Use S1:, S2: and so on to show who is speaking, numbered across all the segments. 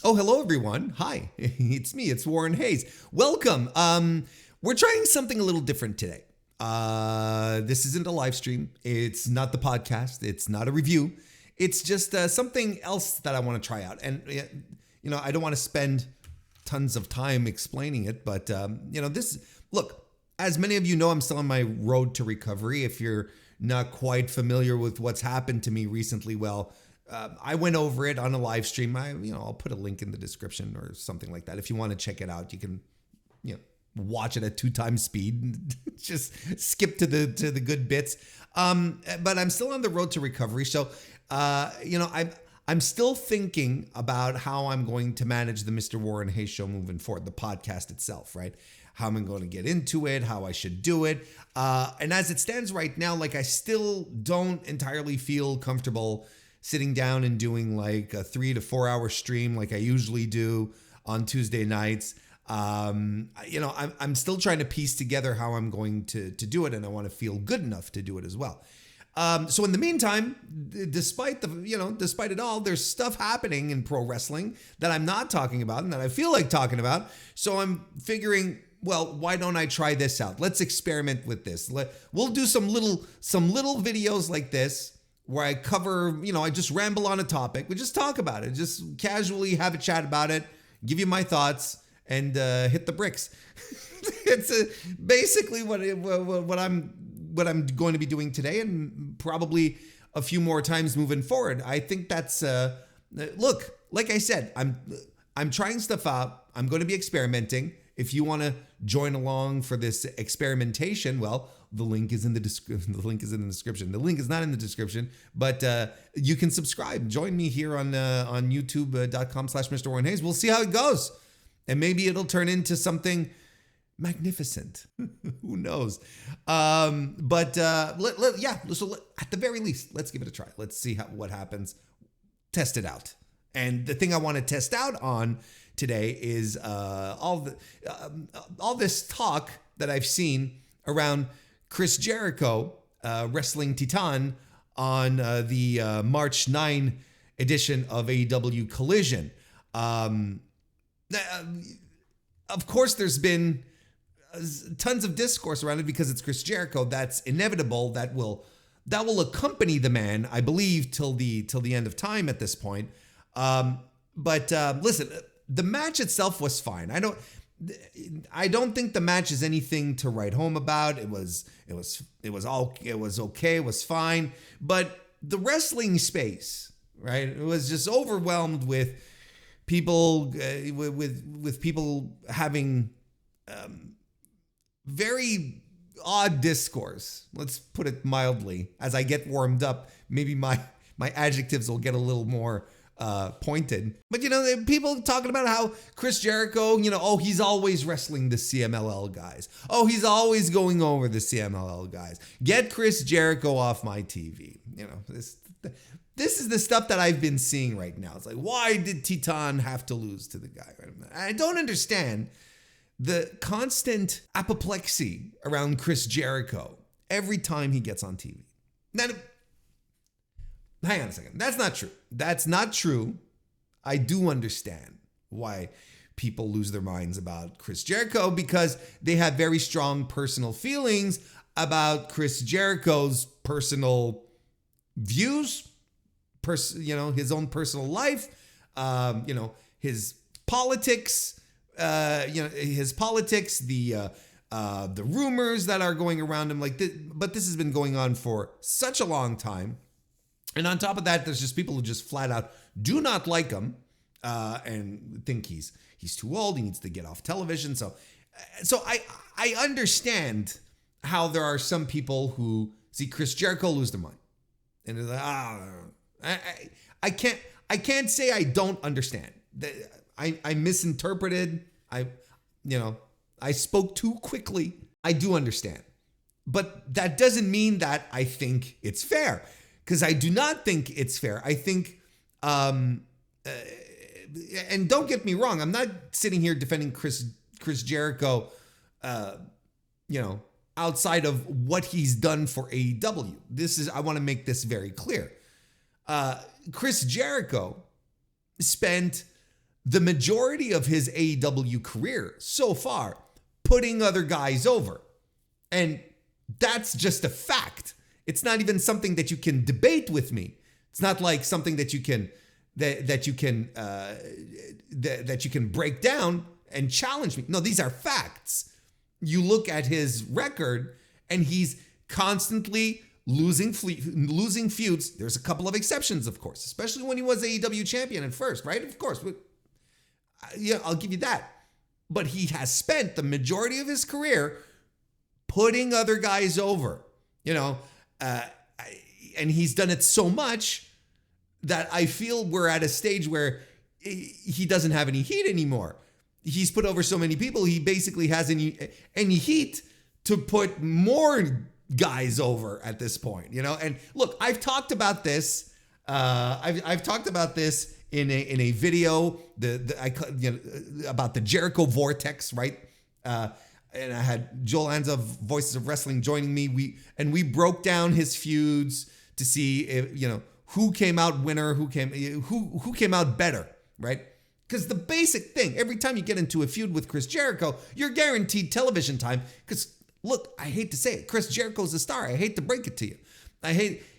S1: Oh, hello everyone. Hi, it's me, it's Warren Hayes. Welcome. We're trying something a little different today. This isn't a live stream. It's not the podcast. It's not a review. It's just something else that I want to try out. And, I don't want to spend tons of time explaining it, but, look, as many of you know, I'm still on my road to recovery. If you're not quite familiar with what's happened to me recently, well, I went over it on a live stream. I'll put a link in the description or something like that. If you want to check it out, you can, watch it at 2 times speed. Just skip to the good bits. But I'm still on the road to recovery. So, I'm still thinking about how I'm going to manage the Mr. Warren Hayes show moving forward, the podcast itself, right? How I'm going to get into it, how I should do it. And as it stands right now, I still don't entirely feel comfortable sitting down and doing like a 3 to 4 hour stream like I usually do on Tuesday nights. I'm still trying to piece together how I'm going to do it, and I want to feel good enough to do it as well. So in the meantime, despite it all, there's stuff happening in pro wrestling that I'm not talking about and that I feel like talking about. So I'm figuring, well, why don't I try this out? Let's experiment with this. We'll do some little videos like this, where I cover, I just ramble on a topic. We just talk about it, just casually have a chat about it, give you my thoughts, and hit the bricks. It's basically what I'm going to be doing today, and probably a few more times moving forward. I think that's look, like I said, I'm trying stuff out. I'm going to be experimenting. If you want to join along for this experimentation, well, the link is in the description. The link is in the description. The link is not in the description, but you can subscribe. Join me here on youtube.com/MrWarrenHayes. We'll see how it goes. And maybe it'll turn into something magnificent. Who knows? So at the very least, let's give it a try. Let's see what happens. Test it out. And the thing I want to test out on today is all this talk that I've seen around Chris Jericho wrestling Titán on the March 9 edition of AEW Collision. Of course, there's been tons of discourse around it because it's Chris Jericho. That's inevitable. That will accompany the man, I believe, till the end of time at this point. But listen, the match itself was fine. I don't think the match is anything to write home about. It was okay. It was fine. But the wrestling space, right? It was just overwhelmed with people with people having very odd discourse. Let's put it mildly. As I get warmed up, maybe my adjectives will get a little more pointed. But people talking about how Chris Jericho, he's always wrestling the CMLL guys. Oh, he's always going over the CMLL guys. Get Chris Jericho off my TV. This is the stuff that I've been seeing right now. It's like, why did Titán have to lose to the guy? I don't understand the constant apoplexy around Chris Jericho every time he gets on TV. Now, hang on a second. That's not true. That's not true. I do understand why people lose their minds about Chris Jericho, because they have very strong personal feelings about Chris Jericho's personal views, his own personal life, his politics, the rumors that are going around him but this has been going on for such a long time. And on top of that, there's just people who just flat out do not like him and think he's too old. He needs to get off television. So I understand how there are some people who see Chris Jericho lose their mind, and they're like, I can't say I don't understand. I misinterpreted. I spoke too quickly. I do understand, but that doesn't mean that I think it's fair. Because I do not think it's fair. I think, and don't get me wrong, I'm not sitting here defending Chris Jericho, outside of what he's done for AEW. I want to make this very clear. Chris Jericho spent the majority of his AEW career so far putting other guys over. And that's just a fact. It's not even something that you can debate with me. It's not like something that you can that you can break down and challenge me. No, these are facts. You look at his record, and he's constantly losing feuds. There's a couple of exceptions, of course, especially when he was AEW champion at first, right? Of course, but yeah, I'll give you that. But he has spent the majority of his career putting other guys over, and he's done it so much that I feel we're at a stage where he doesn't have any heat anymore. He's put over so many people, he basically has any heat to put more guys over at this point, And look, I've talked about this. I've talked about this in a video about the Jericho Vortex, right? And I had Joel Anza of Voices of Wrestling joining me. We broke down his feuds to see if, who came out winner, who came out better, right? Because the basic thing, every time you get into a feud with Chris Jericho, you're guaranteed television time. Because look, I hate to say it, Chris Jericho's a star. I hate to break it to you.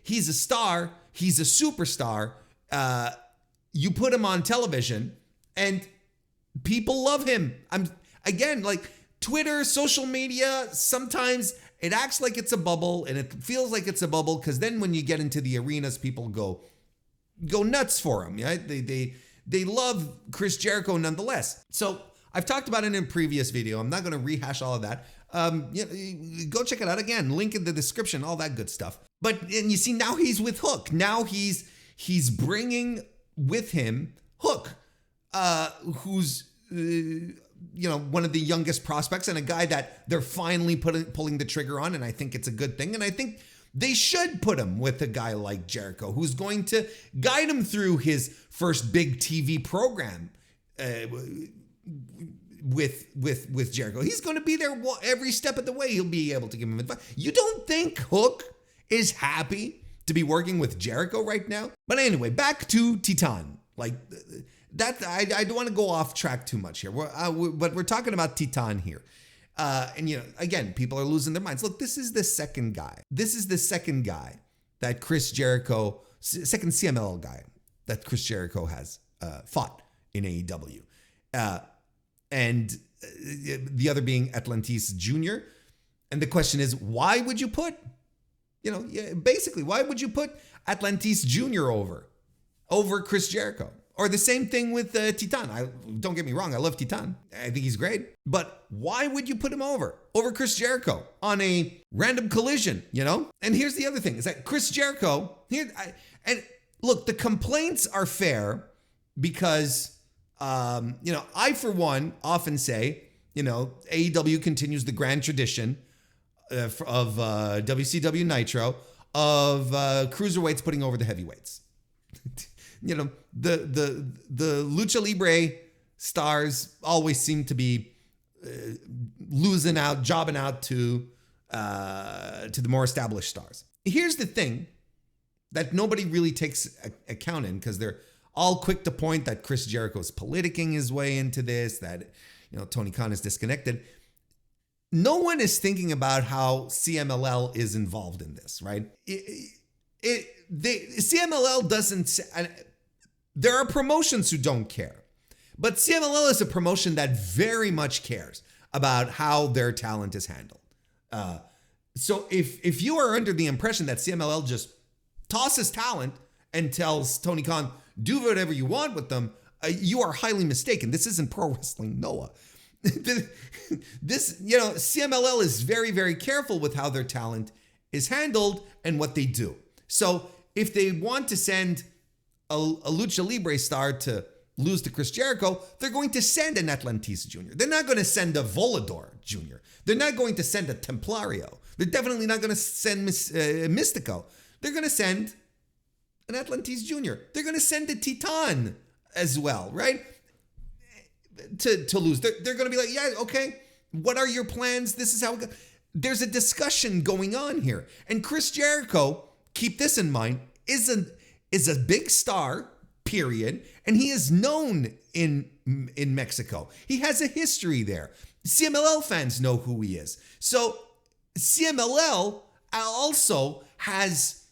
S1: He's a star. He's a superstar. You put him on television, and people love him. Twitter, social media, sometimes it acts like it's a bubble, and it feels like it's a bubble, because then when you get into the arenas, people go nuts for him. Yeah? They love Chris Jericho nonetheless. So I've talked about it in a previous video. I'm not going to rehash all of that. Go check it out again. Link in the description, all that good stuff. And you see, now he's with Hook. Now he's bringing with him Hook, who's one of the youngest prospects, and a guy that they're finally pulling the trigger on, and I think it's a good thing. And I think they should put him with a guy like Jericho, who's going to guide him through his first big TV program with Jericho. He's going to be there every step of the way. He'll be able to give him advice. You don't think Hook is happy to be working with Jericho right now? But anyway, back to Titán. That I don't want to go off track too much here. But we're talking about Titán here. Again, people are losing their minds. Look, this is the second guy. This is the second guy that Chris Jericho, second CMLL guy that Chris Jericho has fought in AEW. And the other being Atlantis Jr. And the question is, why would you put, why would you put Atlantis Jr. over Chris Jericho? Or the same thing with Titán. Don't get me wrong, I love Titán. I think he's great. But why would you put him over Chris Jericho on a random collision, And here's the other thing, is that Chris Jericho, look, the complaints are fair because, I, for one, often say, AEW continues the grand tradition of WCW Nitro of cruiserweights putting over the heavyweights. The Lucha Libre stars always seem to be jobbing out to the more established stars. Here's the thing that nobody really takes account in, because they're all quick to point that Chris Jericho's politicking his way into this, that Tony Khan is disconnected. No one is thinking about how CMLL is involved in this, right? CMLL doesn't. There are promotions who don't care, but CMLL is a promotion that very much cares about how their talent is handled. So if you are under the impression that CMLL just tosses talent and tells Tony Khan, do whatever you want with them, you are highly mistaken. This isn't Pro Wrestling Noah. CMLL is very, very careful with how their talent is handled and what they do. So if they want to send a Lucha Libre star to lose to Chris Jericho, they're going to send an Atlantis Jr. They're not going to send a Volador Jr. They're not going to send a Templario. They're definitely not going to send Mystico. They're going to send an Atlantis Jr. They're going to send a Titán as well, right? To lose. They're going to be like, yeah, okay, what are your plans? This is how it goes. There's a discussion going on here. And Chris Jericho, keep this in mind, is a big star, period, and he is known in Mexico. He has a history there. CMLL fans know who he is. So CMLL also has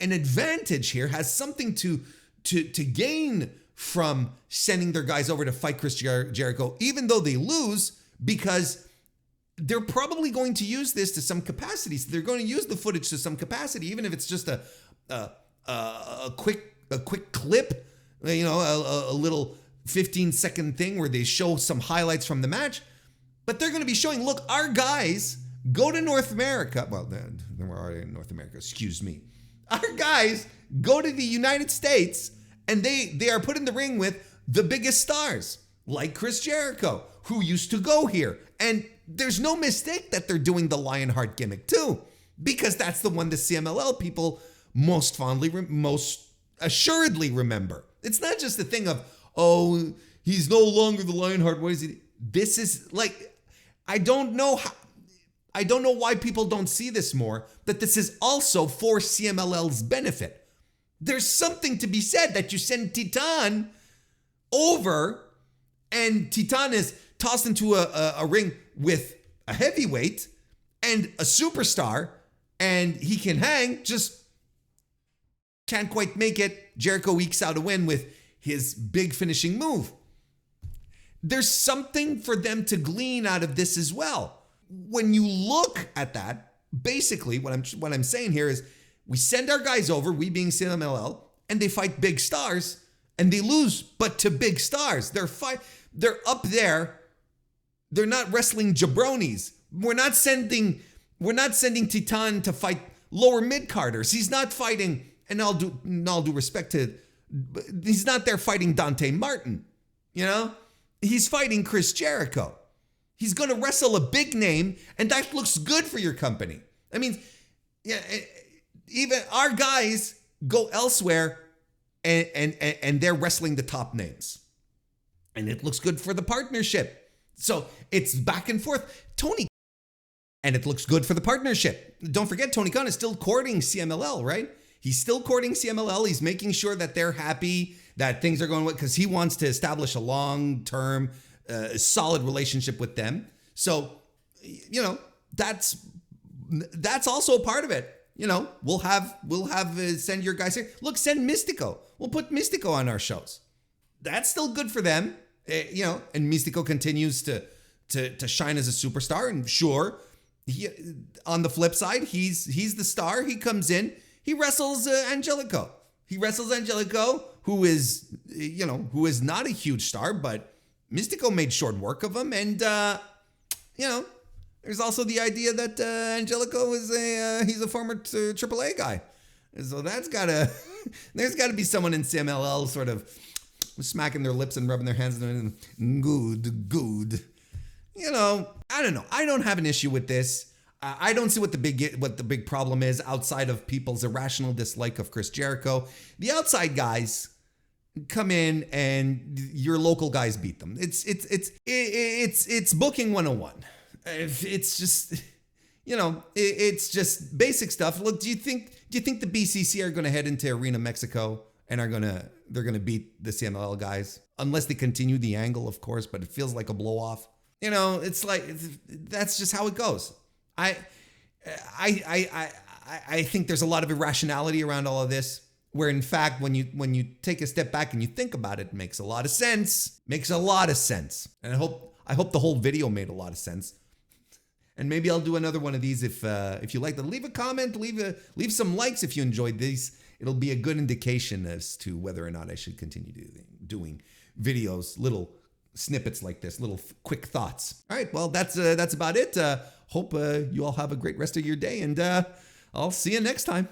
S1: an advantage here, has something to gain from sending their guys over to fight Chris Jericho, even though they lose, because they're probably going to use this to some capacity. So they're going to use the footage to some capacity, even if it's just a quick clip, a little 15-second thing where they show some highlights from the match. But they're going to be showing, look, our guys go to North America. Well, we're already in North America, excuse me. Our guys go to the United States, and they are put in the ring with the biggest stars, like Chris Jericho, who used to go here. And there's no mistake that they're doing the Lionheart gimmick too, because that's the one the CMLL people most fondly, most assuredly remember. It's not just a thing of, oh, he's no longer the Lionheart. What is he? This is like, I don't know why people don't see this more, that this is also for CMLL's benefit. There's something to be said that you send Titán over, and Titán is tossed into a ring with a heavyweight and a superstar, and he can hang, just can't quite make it. Jericho ekes out a win with his big finishing move. There's something for them to glean out of this as well. When you look at that, basically what I'm saying here is, we send our guys over, we being CMLL, and they fight big stars, and they lose, but to big stars. They're up there. They're not wrestling jabronis. We're not sending Titán to fight lower mid-carders. He's not fighting, and all due respect to, he's not there fighting Dante Martin, He's fighting Chris Jericho. He's going to wrestle a big name, and that looks good for your company. I mean, yeah, even our guys go elsewhere, and they're wrestling the top names, and it looks good for the partnership. So it's back and forth. And it looks good for the partnership. Don't forget, Tony Khan is still courting CMLL, right? He's still courting CMLL. He's making sure that they're happy, that things are going well, because he wants to establish a long-term, solid relationship with them. So, that's also a part of it. We'll have send your guys here. Look, send Mystico. We'll put Mystico on our shows. That's still good for them, and Mystico continues to shine as a superstar. And sure, on the flip side, he's the star. He comes in, he wrestles Angelico. He wrestles Angelico, who is not a huge star, but Mystico made short work of him. And there's also the idea that Angelico is he's a former AAA guy. So there's gotta be someone in CMLL sort of smacking their lips and rubbing their hands and good. I don't know. I don't have an issue with this. I don't see what the big problem is outside of people's irrational dislike of Chris Jericho. The outside guys come in and your local guys beat them. It's booking 101. It's just, it's just basic stuff. Look, do you think the BCC are going to head into Arena Mexico and they're going to beat the CMLL guys? Unless they continue the angle, of course, but it feels like a blow off. It's like, that's just how it goes. I think there's a lot of irrationality around all of this, where in fact, when you take a step back and you think about it, it makes a lot of sense. And I hope the whole video made a lot of sense. And maybe I'll do another one of these if you like to leave a comment, leave some likes if you enjoyed these. It'll be a good indication as to whether or not I should continue doing videos, little snippets like this, little quick thoughts. All right, well, that's about it. Hope you all have a great rest of your day, and I'll see you next time.